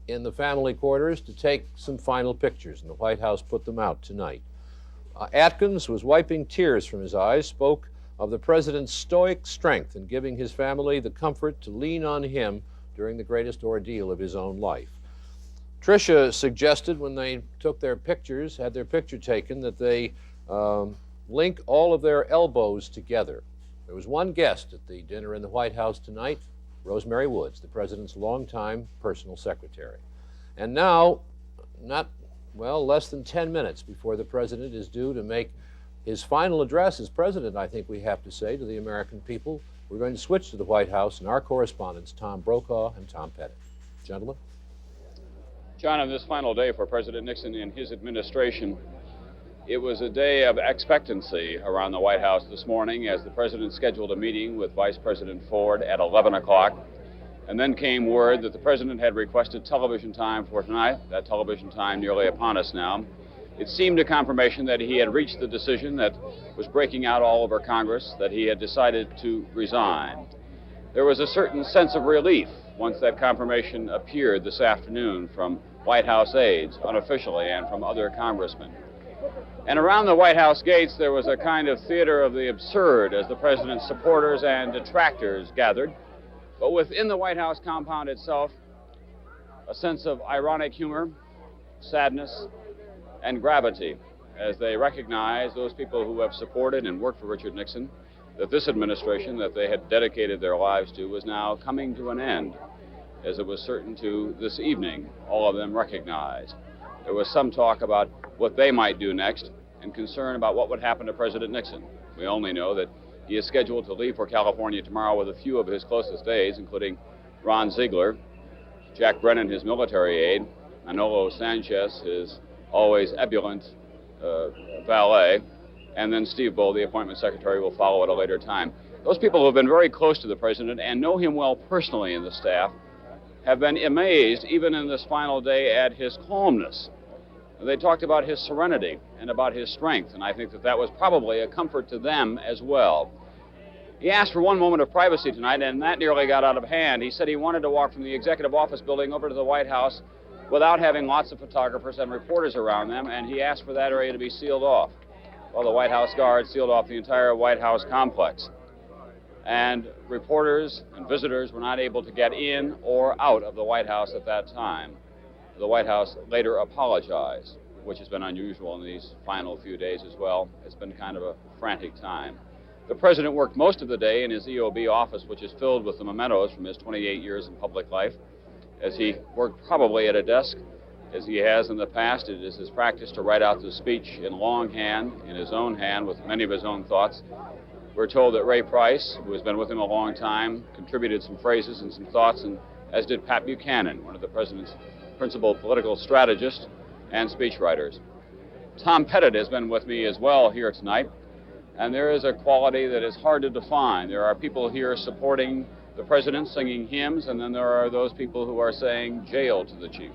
in the family quarters to take some final pictures, and the White House put them out tonight. Atkins was wiping tears from his eyes, spoke of the president's stoic strength in giving his family the comfort to lean on him during the greatest ordeal of his own life. Tricia suggested when they took their pictures, had their picture taken, that they link all of their elbows together. There was one guest at the dinner in the White House tonight, Rosemary Woods, the president's longtime personal secretary. And now, less than 10 minutes before the president is due to make his final address as president, I think we have to say, to the American people, we're going to switch to the White House and our correspondents, Tom Brokaw and Tom Pettit. Gentlemen. John, on this final day for President Nixon and his administration, it was a day of expectancy around the White House this morning as the president scheduled a meeting with Vice President Ford at 11 o'clock. And then came word that the president had requested television time for tonight. That television time nearly upon us now. It seemed a confirmation that he had reached the decision that was breaking out all over Congress, that he had decided to resign. There was a certain sense of relief once that confirmation appeared this afternoon from White House aides, unofficially, and from other congressmen. And around the White House gates, there was a kind of theater of the absurd as the president's supporters and detractors gathered. But within the White House compound itself, a sense of ironic humor, sadness, and gravity as they recognize those people who have supported and worked for Richard Nixon, that this administration that they had dedicated their lives to was now coming to an end, as it was certain to this evening, all of them recognized. There was some talk about what they might do next and concern about what would happen to President Nixon. We only know that he is scheduled to leave for California tomorrow with a few of his closest aides, including Ron Ziegler, Jack Brennan, his military aide, Manolo Sanchez, his always ebullient valet, and then Steve Bull, the appointment secretary, will follow at a later time. Those people who have been very close to the president and know him well personally in the staff have been amazed, even in this final day, at his calmness. They talked about his serenity and about his strength, and I think that that was probably a comfort to them as well. He asked for one moment of privacy tonight, and that nearly got out of hand. He said he wanted to walk from the executive office building over to the White House without having lots of photographers and reporters around them, and he asked for that area to be sealed off. Well, the White House guards sealed off the entire White House complex, and reporters and visitors were not able to get in or out of the White House at that time. The White House later apologized, which has been unusual in these final few days as well. It's been kind of a frantic time. The president worked most of the day in his EOB office, which is filled with the mementos from his 28 years in public life. As he worked probably at a desk, as he has in the past, it is his practice to write out the speech in longhand, in his own hand, with many of his own thoughts. We're told that Ray Price, who has been with him a long time, contributed some phrases and some thoughts, and as did Pat Buchanan, one of the president's principal political strategists and speechwriters. Tom Pettit has been with me as well here tonight, and there is a quality that is hard to define. There are people here supporting the president, singing hymns, and then there are those people who are saying jail to the chief.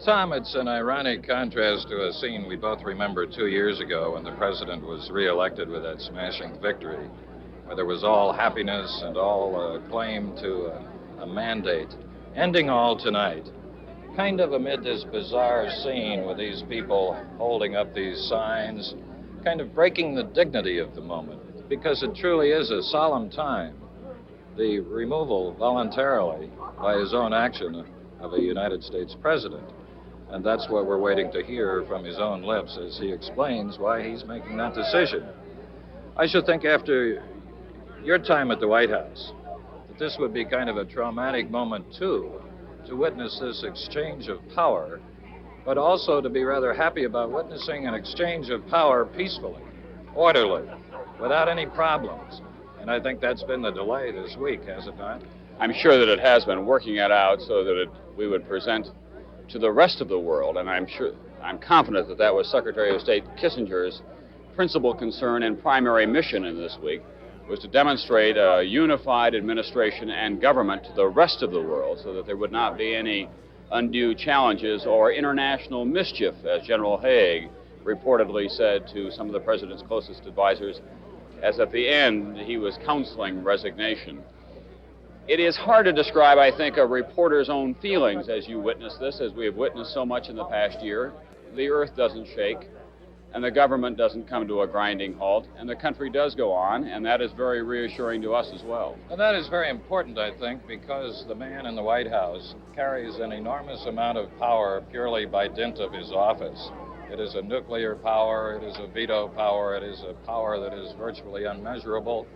Tom, it's an ironic contrast to a scene we both remember 2 years ago when the president was reelected with that smashing victory, where there was all happiness and all claim to a mandate, ending all tonight, kind of amid this bizarre scene with these people holding up these signs, kind of breaking the dignity of the moment, because it truly is a solemn time. The removal voluntarily by his own action of a United States president. And that's what we're waiting to hear from his own lips as he explains why he's making that decision. I should think after your time at the White House that this would be kind of a traumatic moment, too, to witness this exchange of power, but also to be rather happy about witnessing an exchange of power peacefully, orderly, without any problems. And I think that's been the delay this week, has it not? I'm sure that it has been working it out so that we would present to the rest of the world, and I'm confident that that was Secretary of State Kissinger's principal concern and primary mission in this week, was to demonstrate a unified administration and government to the rest of the world so that there would not be any undue challenges or international mischief, as General Haig reportedly said to some of the president's closest advisors, as at the end he was counseling resignation. It is hard to describe, I think, a reporter's own feelings as you witness this, as we have witnessed so much in the past year. The earth doesn't shake, and the government doesn't come to a grinding halt, and the country does go on, and that is very reassuring to us as well. And that is very important, I think, because the man in the White House carries an enormous amount of power purely by dint of his office. It is a nuclear power, it is a veto power, it is a power that is virtually unmeasurable,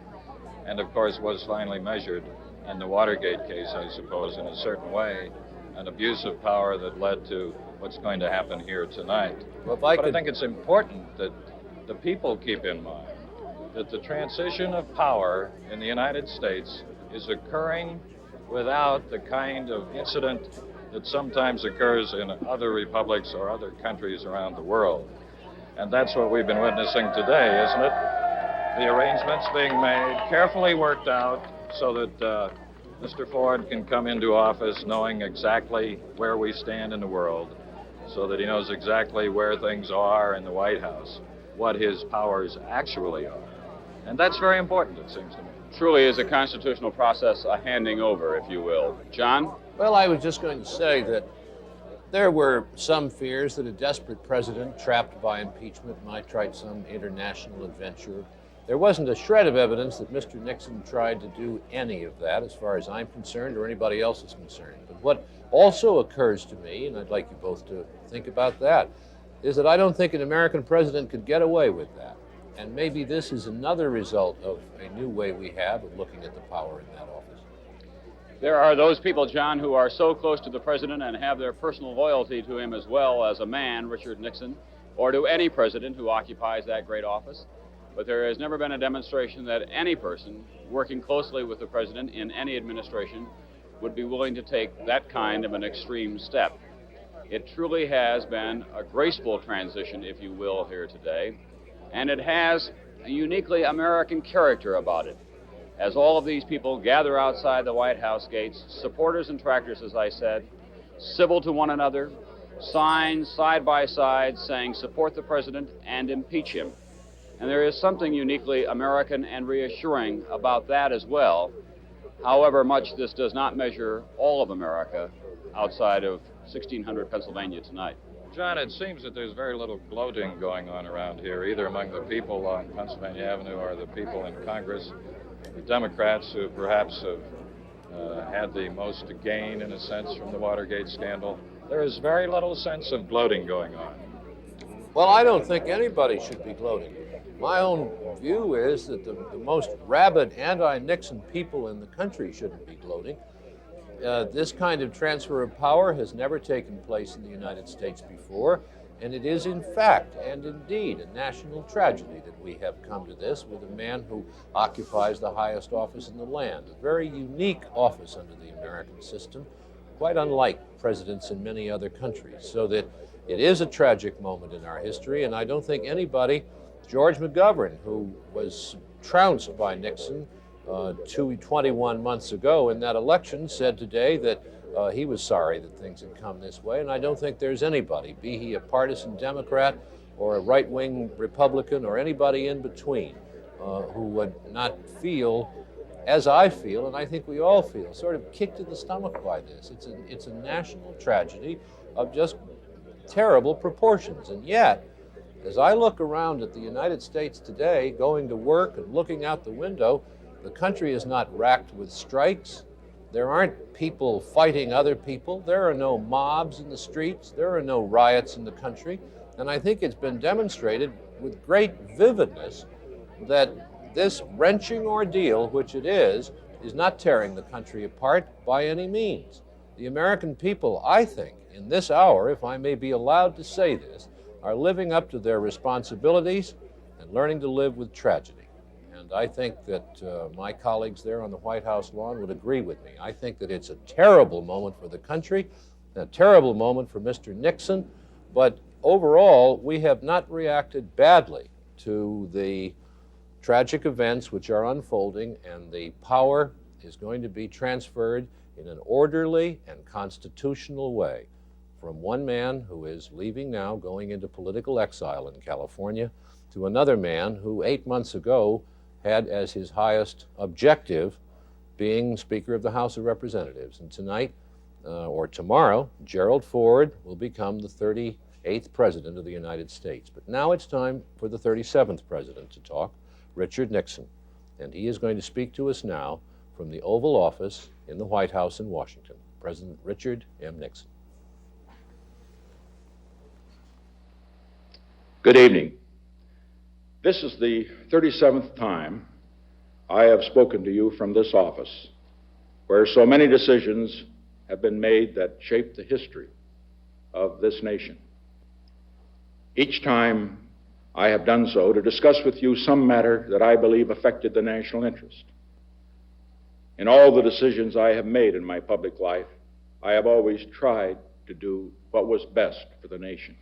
and of course was finally measured in the Watergate case, I suppose, in a certain way, an abuse of power that led to what's going to happen here tonight. Well, I think it's important that the people keep in mind that the transition of power in the United States is occurring without the kind of incident that sometimes occurs in other republics or other countries around the world. And that's what we've been witnessing today, isn't it? The arrangements being made, carefully worked out, so that Mr. Ford can come into office knowing exactly where we stand in the world, so that he knows exactly where things are in the White House, what his powers actually are. And that's very important, it seems to me. Truly is a constitutional process, a handing over, if you will. John? Well, I was just going to say that there were some fears that a desperate president trapped by impeachment might try some international adventure. There wasn't a shred of evidence that Mr. Nixon tried to do any of that, as far as I'm concerned, or anybody else is concerned. But what also occurs to me, and I'd like you both to think about that, is that I don't think an American president could get away with that. And maybe this is another result of a new way we have of looking at the power in that office. There are those people, John, who are so close to the president and have their personal loyalty to him as well as a man, Richard Nixon, or to any president who occupies that great office. But there has never been a demonstration that any person working closely with the president in any administration would be willing to take that kind of an extreme step. It truly has been a graceful transition, if you will, here today, and it has a uniquely American character about it. As all of these people gather outside the White House gates, supporters and detractors, as I said, civil to one another, signs side by side saying support the president and impeach him. And there is something uniquely American and reassuring about that as well, however much this does not measure all of America outside of 1600 Pennsylvania tonight. John, it seems that there's very little gloating going on around here, either among the people on Pennsylvania Avenue or the people in Congress, the Democrats who perhaps have had the most to gain, in a sense, from the Watergate scandal. There is very little sense of gloating going on. Well, I don't think anybody should be gloating. My own view is that the most rabid anti-Nixon people in the country shouldn't be gloating. This kind of transfer of power has never taken place in the United States before, and it is in fact and indeed a national tragedy that we have come to this with a man who occupies the highest office in the land, a very unique office under the American system, quite unlike presidents in many other countries. So that it is a tragic moment in our history, and I don't think anybody, George McGovern, who was trounced by Nixon 21 months ago in that election, said today that he was sorry that things had come this way, and I don't think there's anybody, be he a partisan Democrat or a right-wing Republican or anybody in between, who would not feel, as I feel, and I think we all feel, sort of kicked in the stomach by this. It's a national tragedy of just terrible proportions, and yet, as I look around at the United States today, going to work and looking out the window, the country is not racked with strikes. There aren't people fighting other people. There are no mobs in the streets. There are no riots in the country. And I think it's been demonstrated with great vividness that this wrenching ordeal, which it is not tearing the country apart by any means. The American people, I think, in this hour, if I may be allowed to say this, are living up to their responsibilities and learning to live with tragedy. And I think that my colleagues there on the White House lawn would agree with me. I think that it's a terrible moment for the country, a terrible moment for Mr. Nixon, but overall, we have not reacted badly to the tragic events which are unfolding, and the power is going to be transferred in an orderly and constitutional way from one man who is leaving now, going into political exile in California, to another man who 8 months ago had as his highest objective being Speaker of the House of Representatives. And tonight, or tomorrow, Gerald Ford will become the 38th President of the United States. But now it's time for the 37th President to talk, Richard Nixon. And he is going to speak to us now from the Oval Office in the White House in Washington. President Richard M. Nixon. Good evening. This is the 37th time I have spoken to you from this office, where so many decisions have been made that shaped the history of this nation. Each time I have done so to discuss with you some matter that I believe affected the national interest. In all the decisions I have made in my public life, I have always tried to do what was best for the nation.